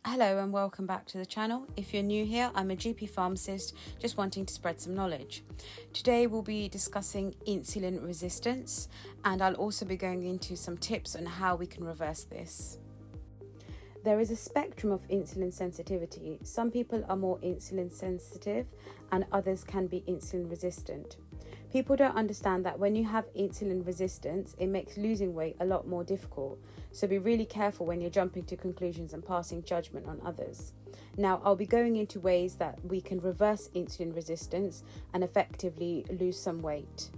Hello and welcome back to the channel. If you're new here, I'm a GP pharmacist just wanting to spread some knowledge. Today we'll be discussing insulin resistance, and I'll also be going into some tips on how we can reverse this. There is a spectrum of insulin sensitivity. Some people are more insulin sensitive and others can be insulin resistant. People don't understand that when you have insulin resistance, it makes losing weight a lot more difficult. So be really careful when you're jumping to conclusions and passing judgment on others. Now, I'll be going into ways that we can reverse insulin resistance and effectively lose some weight.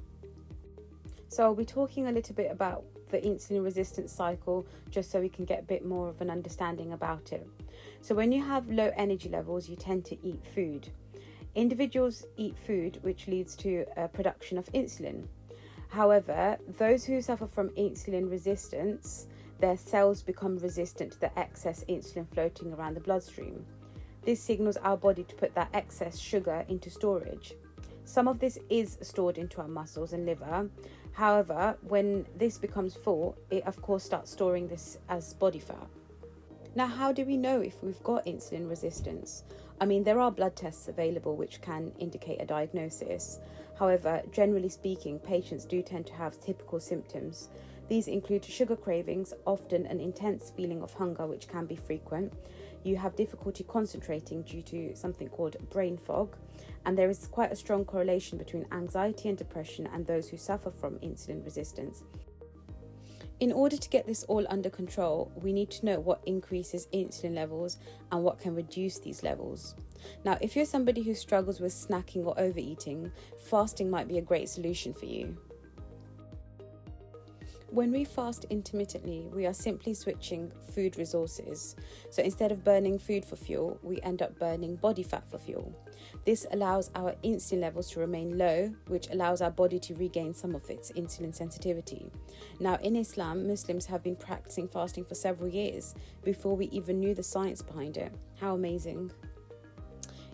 So I'll be talking a little bit about the insulin resistance cycle just so we can get a bit more of an understanding about it. So when you have low energy levels, you tend to eat food. Individuals eat food, which leads to a production of insulin. However, those who suffer from insulin resistance, their cells become resistant to the excess insulin floating around the bloodstream. This signals our body to put that excess sugar into storage. Some of this is stored into our muscles and liver. However, when this becomes full, it of course starts storing this as body fat. Now, how do we know if we've got insulin resistance? There are blood tests available which can indicate a diagnosis. However, generally speaking, patients do tend to have typical symptoms. These include sugar cravings, often an intense feeling of hunger which can be frequent. You have difficulty concentrating due to something called brain fog, and there is quite a strong correlation between anxiety and depression and those who suffer from insulin resistance. In order to get this all under control, we need to know what increases insulin levels and what can reduce these levels. Now, if you're somebody who struggles with snacking or overeating, fasting might be a great solution for you. When we fast intermittently, we are simply switching food resources. So instead of burning food for fuel, we end up burning body fat for fuel. This allows our insulin levels to remain low, which allows our body to regain some of its insulin sensitivity. Now, in Islam, Muslims have been practicing fasting for several years before we even knew the science behind it. How amazing.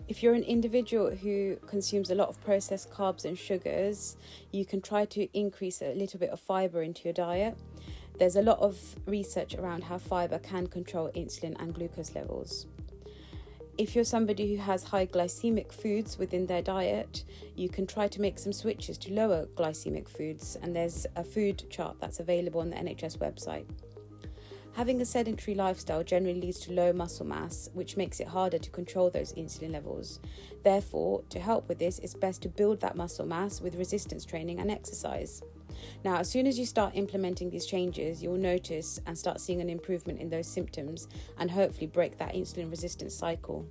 If you're an individual who consumes a lot of processed carbs and sugars, you can try to increase a little bit of fibre into your diet. There's a lot of research around how fibre can control insulin and glucose levels. If you're somebody who has high glycemic foods within their diet, you can try to make some switches to lower glycemic foods, and there's a food chart that's available on the NHS website. Having a sedentary lifestyle generally leads to low muscle mass, which makes it harder to control those insulin levels. Therefore, to help with this, it's best to build that muscle mass with resistance training and exercise. Now, as soon as you start implementing these changes, you'll notice and start seeing an improvement in those symptoms and hopefully break that insulin resistance cycle.